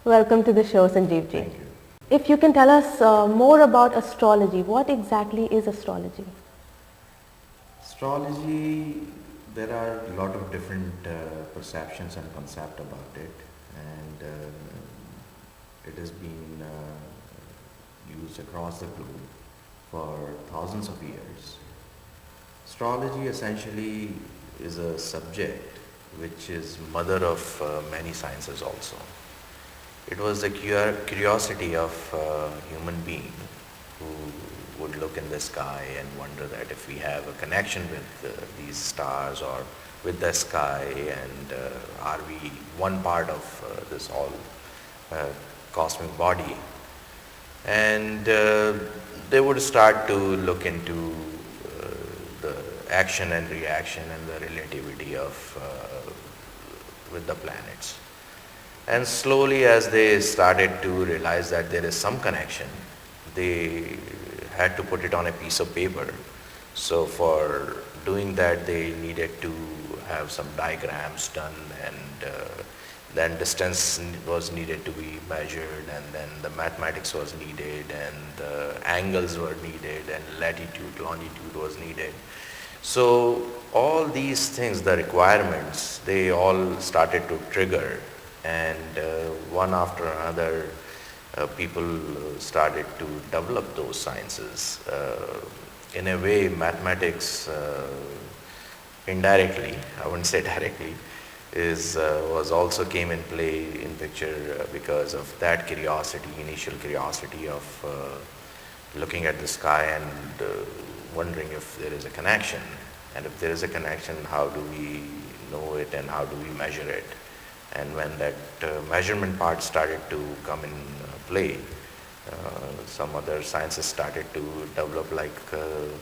Welcome to the show, Sanjeev ji. Thank you. If you can tell us more about astrology, what exactly is astrology? Astrology, there are a lot of different perceptions and concept about it, and it has been used across the globe for thousands of years. Astrology essentially is a subject which is mother of many sciences also. It was the curiosity of a human being who would look in the sky and wonder that if we have a connection with these stars or with the sky, and are we one part of this all cosmic body, and they would start to look into the action and reaction and the relativity of with the planets. And slowly, as they started to realize that there is some connection, they had to put it on a piece of paper. So for doing that, they needed to have some diagrams done, and then distance was needed to be measured, and then the mathematics was needed, and the angles were needed, and latitude, longitude was needed. So all these things, the requirements, they all started to trigger, and one after another people started to develop those sciences. In a way, mathematics indirectly, I wouldn't say directly, was also came in play in picture because of that curiosity, initial curiosity of looking at the sky and wondering if there is a connection, and if there is a connection, how do we know it and how do we measure it. And when that measurement part started to come in play, some other sciences started to develop, like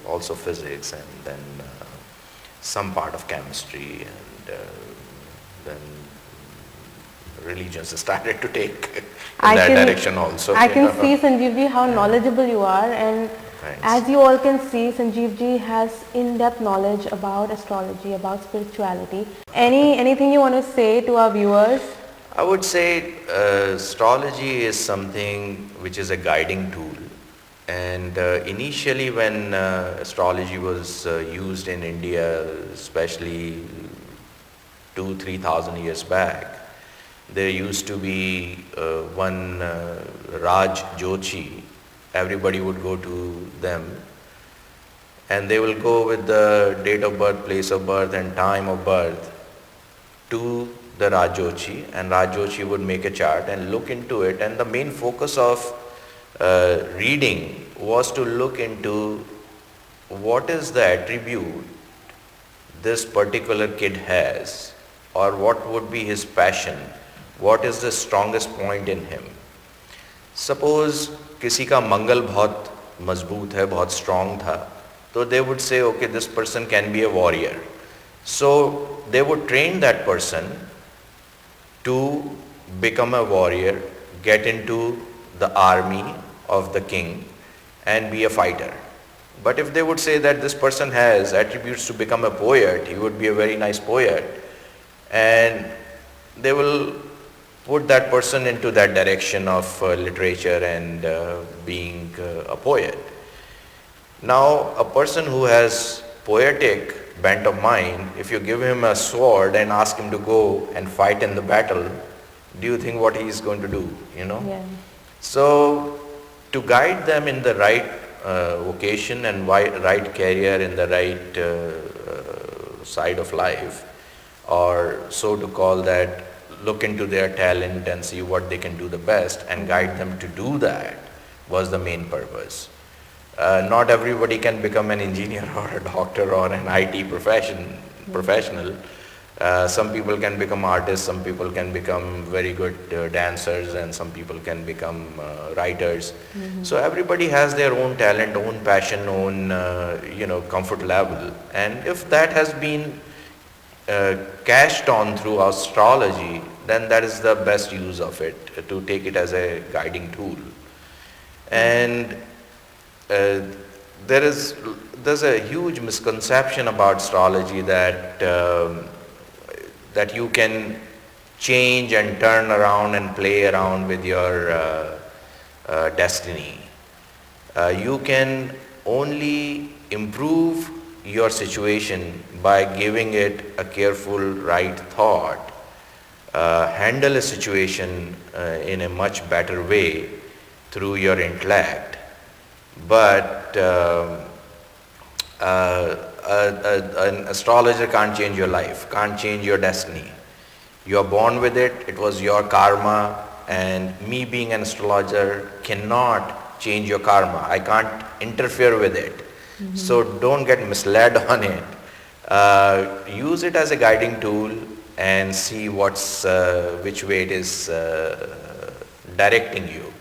also physics, and then some part of chemistry, and then religions started to take in that direction also. I can see, Sanjeev ji, how knowledgeable you are, and Thanks. as you all can see, Sanjeev ji has in-depth knowledge about astrology, about spirituality. Anything you want to say to our viewers? I would say astrology is something which is a guiding tool, and initially when astrology was used in India, especially 2,000-3,000 years back, there used to be one Raj Joshi. Everybody would go to them, and they will go with the date of birth, place of birth, and time of birth to the Raj Joshi, and Raj Joshi would make a chart and look into it. And the main focus of reading was to look into what is the attribute this particular kid has, or what would be his passion, what is the strongest point in him. Suppose किसी का मंगल बहुत मजबूत है, बहुत strong था, तो they would say, okay, this person can be a warrior. So they would train that person to become a warrior, get into the army of the king and be a fighter. But if they would say that this person has attributes to become a poet, he would be a very nice poet, and they will put that person into that direction of literature and being a poet. Now, a person who has poetic bent of mind, if you give him a sword and ask him to go and fight in the battle, do you think what he is going to do, you know? Yeah. So, to guide them in the right vocation and right career, in the right side of life, or so to call that, look into their talent and see what they can do the best and guide them to do that, was the main purpose. Not everybody can become an engineer or a doctor or an IT professional. Some people can become artists, some people can become very good dancers, and some people can become writers. So everybody has their own talent, own passion, own comfort level, and if that has been cashed on through astrology, then that is the best use of it, to take it as a guiding tool. And there's a huge misconception about astrology that that you can change and turn around and play around with your destiny. You can only improve your situation by giving it a careful right thought, handle a situation in a much better way through your intellect. But an astrologer can't change your life, can't change your destiny. You are born with it, it was your karma, and me being an astrologer cannot change your karma. I can't interfere with it. So don't get misled on it. Use it as a guiding tool and see which way it is directing you.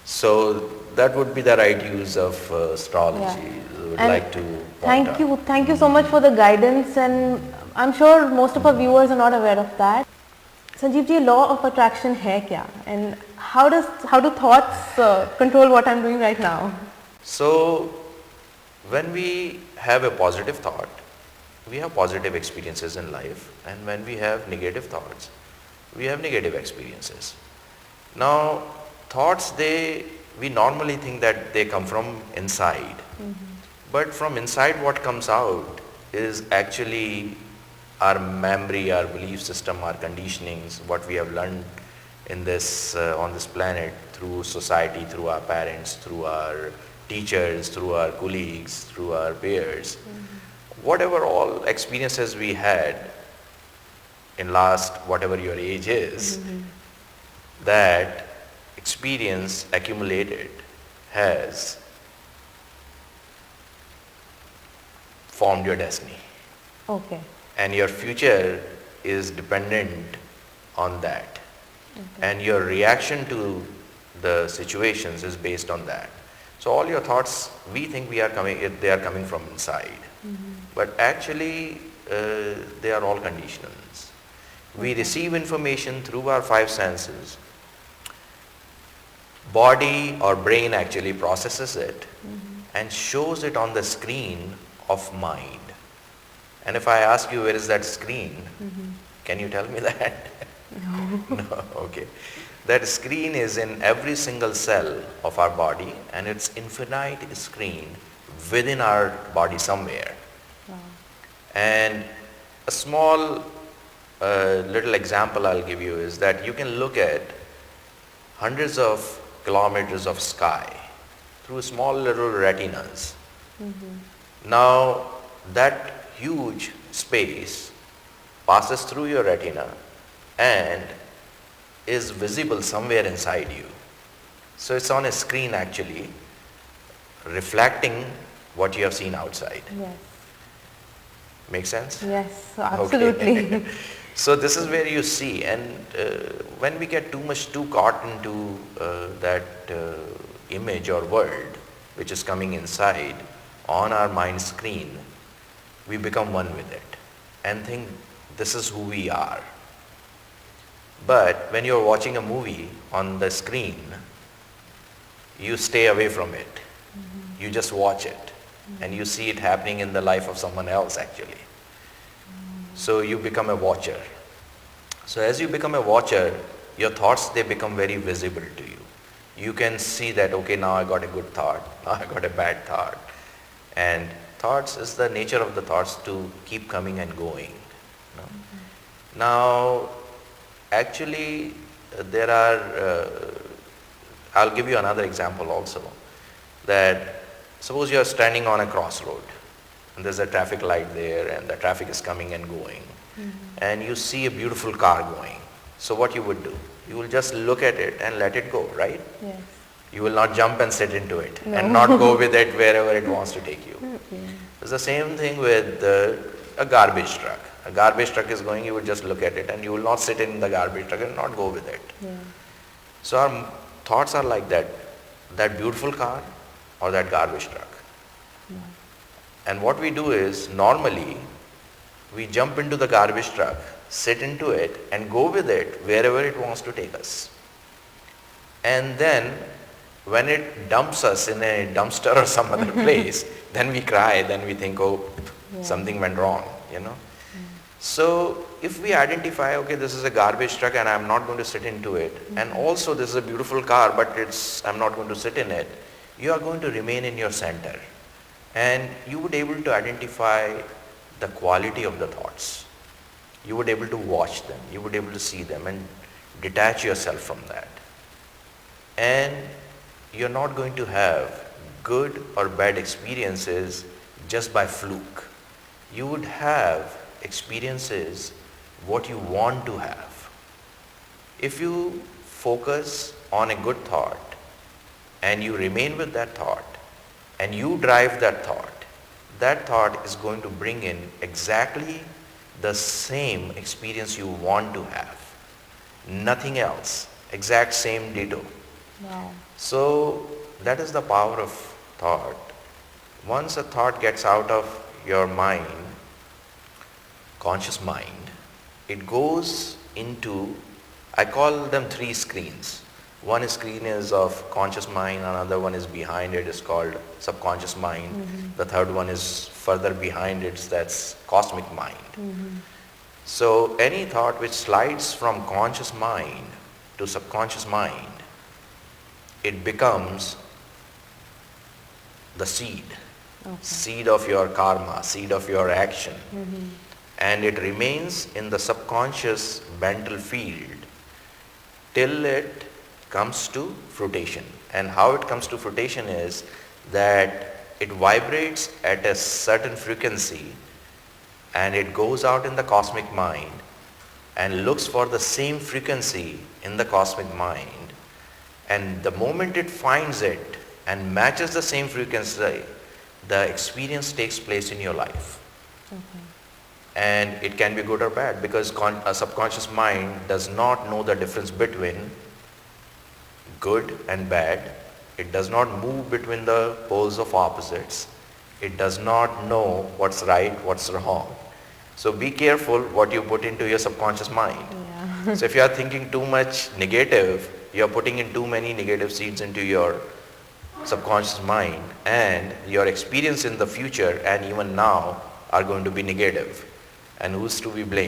So that would be the right use of astrology. Yeah. I would And like to point out. thank you so much for the guidance, and I'm sure most of our viewers are not aware of that. Sanjeev ji, law of attraction hai kya, and how do thoughts control what I'm doing right now? So when we have a positive thought, we have positive experiences in life, and when we have negative thoughts, we have negative experiences. Now thoughts, we normally think that they come from inside, but from inside what comes out is actually our memory, our belief system, our conditionings, what we have learned in this on this planet through society, through our parents, through our teachers, through our colleagues, through our peers. Whatever all experiences we had in last whatever your age is, that experience accumulated has formed your destiny. Okay. And your future is dependent on that. And your reaction to the situations is based on that. So all your thoughts, we think they are coming from inside. But actually, they are all conditionals. We receive information through our five senses. Body or brain actually processes it and shows it on the screen of mind. And if I ask you, where is that screen? Can you tell me that? No, okay. That screen is in every single cell of our body, and it's infinite screen within our body somewhere. Wow. And a small little example I'll give you is that you can look at hundreds of kilometers of sky through small little retinas. Now that huge space passes through your retina and is visible somewhere inside you. So it's on a screen actually, reflecting what you have seen outside. Yes. Make sense? Yes, absolutely. Okay. So this is where you see, and when we get too caught into that image or world which is coming inside on our mind screen, we become one with it and think this is who we are. But when you're watching a movie on the screen, you stay away from it. You just watch it and you see it happening in the life of someone else actually. So you become a watcher. So as you become a watcher, your thoughts, they become very visible to you. You can see that, okay, now I got a good thought, now I got a bad thought. And thoughts is the nature of the thoughts to keep coming and going. No? Now, actually, there are, I'll give you another example also, that suppose you are standing on a crossroad and there's a traffic light there and the traffic is coming and going, and you see a beautiful car going. So what you would do? You will just look at it and let it go, right? Yes. You will not jump and sit into it No. and not go with it wherever it wants to take you. It's the same thing with a garbage truck. A garbage truck is going, you would just look at it and you will not sit in the garbage truck and not go with it. Yeah. So our thoughts are like that beautiful car or that garbage truck. And what we do is, normally, we jump into the garbage truck, sit into it and go with it wherever it wants to take us. And then when it dumps us in a dumpster or some other place, then we cry, then we think, oh, something went wrong, you know. So if we identify, okay, this is a garbage truck and I'm not going to sit into it, and also this is a beautiful car but I'm not going to sit in it, you are going to remain in your center, and you would able to identify the quality of the thoughts. You would able to watch them, you would able to see them and detach yourself from that. And you're not going to have good or bad experiences just by fluke. You would have experiences what you want to have. If you focus on a good thought and you remain with that thought and you drive that thought is going to bring in exactly the same experience you want to have. Nothing else. Exact same ditto. Wow. So that is the power of thought. Once a thought gets out of your mind, conscious mind, it goes into, I call them 3 screens. One screen is of conscious mind, another one is behind it, is called subconscious mind. The third one is further behind it, that's cosmic mind. So any thought which slides from conscious mind to subconscious mind, it becomes the seed. Seed of your karma, seed of your action. And it remains in the subconscious mental field till it comes to fruition. And how it comes to fruition is that it vibrates at a certain frequency and it goes out in the cosmic mind and looks for the same frequency in the cosmic mind. And the moment it finds it and matches the same frequency, the experience takes place in your life. And it can be good or bad, because a subconscious mind does not know the difference between good and bad. It does not move between the poles of opposites. It does not know what's right, what's wrong. So be careful what you put into your subconscious mind. Yeah. So if you are thinking too much negative, you are putting in too many negative seeds into your subconscious mind, and your experience in the future and even now are going to be negative. And who's to be blamed?